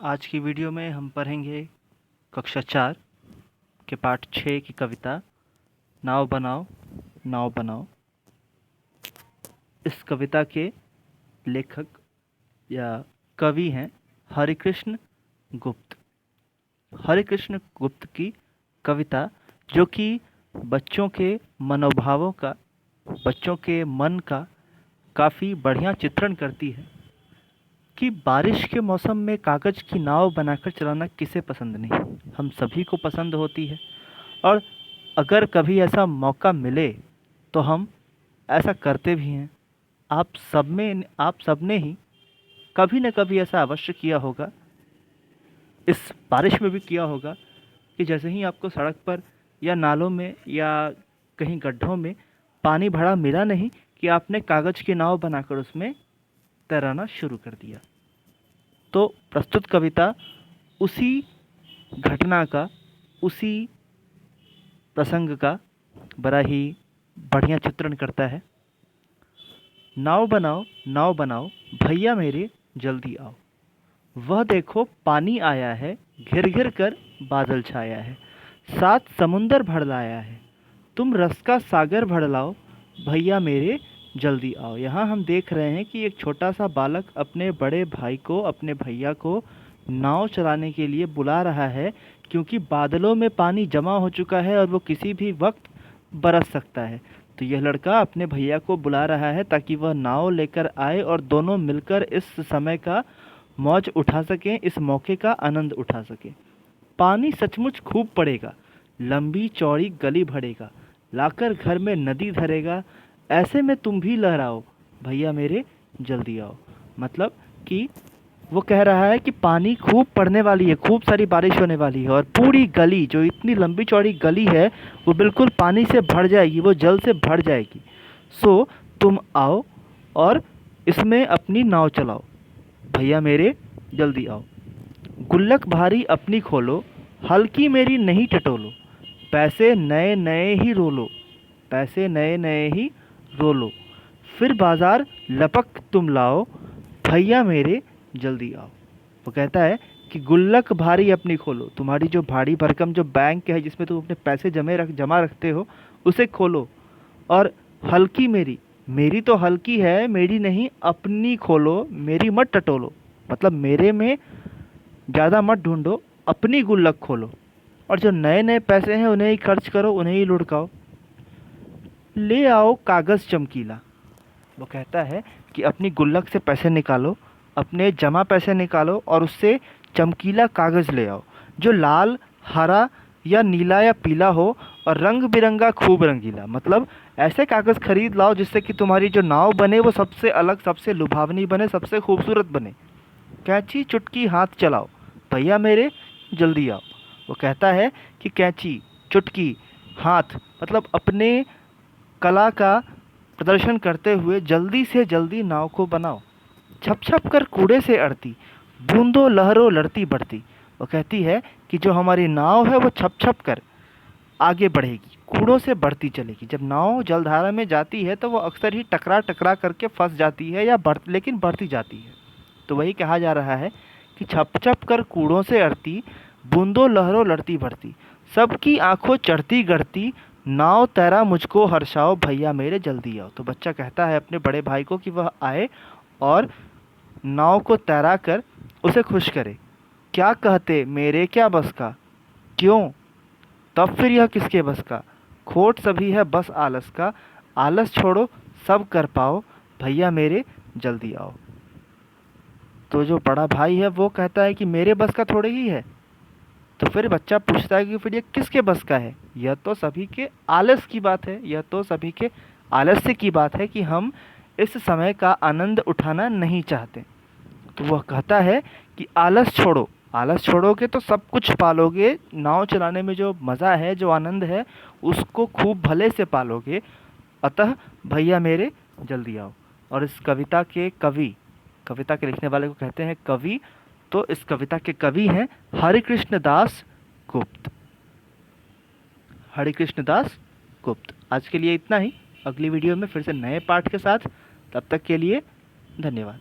आज की वीडियो में हम पढ़ेंगे कक्षा 4 के पाठ 6 की कविता नाव बनाओ नाव बनाओ। इस कविता के लेखक या कवि हैं हरिकृष्ण गुप्त। हरिकृष्ण गुप्त की कविता जो कि बच्चों के मनोभावों का, बच्चों के मन का काफ़ी बढ़िया चित्रण करती है कि बारिश के मौसम में कागज़ की नाव बनाकर चलाना किसे पसंद नहीं, हम सभी को पसंद होती है। और अगर कभी ऐसा मौका मिले तो हम ऐसा करते भी हैं। आप सब ने ही कभी न कभी ऐसा अवश्य किया होगा, इस बारिश में भी किया होगा कि जैसे ही आपको सड़क पर या नालों में या कहीं गड्ढों में पानी भरा मिला नहीं कि आपने कागज़ की नाव बनाकर उसमें तैराना शुरू कर दिया। तो प्रस्तुत कविता उसी घटना का, उसी प्रसंग का बड़ा ही बढ़िया चित्रण करता है। नाव बनाओ भैया मेरे जल्दी आओ। वह देखो पानी आया है, घिर घिर कर बादल छाया है, सात समुंदर भर लाया है, तुम रस का सागर भर लाओ भैया मेरे जल्दी आओ। यहाँ हम देख रहे हैं कि एक छोटा सा बालक अपने बड़े भाई को, अपने भैया को नाव चलाने के लिए बुला रहा है, क्योंकि बादलों में पानी जमा हो चुका है और वो किसी भी वक्त बरस सकता है। तो यह लड़का अपने भैया को बुला रहा है ताकि वह नाव लेकर आए और दोनों मिलकर इस समय का मौज उठा सकें, इस मौके का आनंद उठा सकें। पानी सचमुच खूब पड़ेगा, लंबी चौड़ी गली भरेगा, लाकर घर में नदी धरेगा, ऐसे में तुम भी लहराओ भैया मेरे जल्दी आओ। मतलब कि वो कह रहा है कि पानी खूब पड़ने वाली है, खूब सारी बारिश होने वाली है और पूरी गली, जो इतनी लंबी चौड़ी गली है, वो बिल्कुल पानी से भर जाएगी, वो जल से भर जाएगी। सो तुम आओ और इसमें अपनी नाव चलाओ भैया मेरे जल्दी आओ। गुल्लक भारी अपनी खोलो, हल्की मेरी नहीं टटोलो, पैसे नए नए ही रोलो, पैसे नए नए ही रोलो, फिर बाजार लपक तुम लाओ भैया मेरे जल्दी आओ। वो कहता है कि गुल्लक भारी अपनी खोलो, तुम्हारी जो भारी भरकम जो बैंक है जिसमें तुम अपने पैसे जमा रखते हो, उसे खोलो। और हल्की मेरी, मेरी तो हल्की है, मेरी नहीं, अपनी खोलो, मेरी मत टटोलो। मतलब मेरे में ज़्यादा मत ढूंढो, अपनी गुल्लक खोलो और जो नए नए पैसे हैं उन्हें ही खर्च करो, उन्हें ही लुढ़काओ। ले आओ कागज़ चमकीला। वो कहता है कि अपनी गुल्लक से पैसे निकालो, अपने जमा पैसे निकालो और उससे चमकीला कागज़ ले आओ जो लाल, हरा या नीला या पीला हो और रंग बिरंगा खूब रंगीला। मतलब ऐसे कागज़ खरीद लाओ जिससे कि तुम्हारी जो नाव बने वो सबसे अलग, सबसे लुभावनी बने, सबसे खूबसूरत बने। कैंची चुटकी हाथ चलाओ भैया मेरे जल्दी आओ। वो कहता है कि कैंची, चुटकी, हाथ, मतलब अपने कला का प्रदर्शन करते हुए जल्दी से जल्दी नाव को बनाओ। छप छप कर कूड़े से अड़ती, बूंदों लहरों लड़ती बढ़ती। वो कहती है कि जो हमारी नाव है वो छप छप कर आगे बढ़ेगी, कूड़ों से बढ़ती चलेगी। जब नाव जलधारा में जाती है तो वो अक्सर ही टकरा टकरा करके फंस जाती है या लेकिन बढ़ती जाती है। तो वही कहा जा रहा है कि छप छप कर कूड़ों से अड़ती, बूंदों लहरों लड़ती बढ़ती, सबकी आंखों चढ़ती गढ़ती, नाव तैरा मुझको हर्षाओ भैया मेरे जल्दी आओ। तो बच्चा कहता है अपने बड़े भाई को कि वह आए और नाव को तैरा कर उसे खुश करे। क्या कहते मेरे क्या बस का, क्यों तब फिर यह किसके बस का, खोट सभी है बस आलस का, आलस छोड़ो सब कर पाओ भैया मेरे जल्दी आओ। तो जो बड़ा भाई है वो कहता है कि मेरे बस का थोड़े ही है। तो फिर बच्चा पूछता है कि फिर ये किसके बस का है। यह तो सभी के आलस की बात है, यह तो सभी के आलस्य की बात है कि हम इस समय का आनंद उठाना नहीं चाहते। तो वह कहता है कि आलस छोड़ोगे तो सब कुछ पालोगे, नाव चलाने में जो मज़ा है, जो आनंद है, उसको खूब भले से पालोगे। अतः भैया मेरे जल्दी आओ। और इस कविता के कवि, कविता के लिखने वाले को कहते हैं कवि। तो इस कविता के कवि हैं हरिकृष्ण दास गुप्त। हरिकृष्ण दास गुप्त। आज के लिए इतना ही, अगली वीडियो में फिर से नए पाठ के साथ। तब तक के लिए धन्यवाद।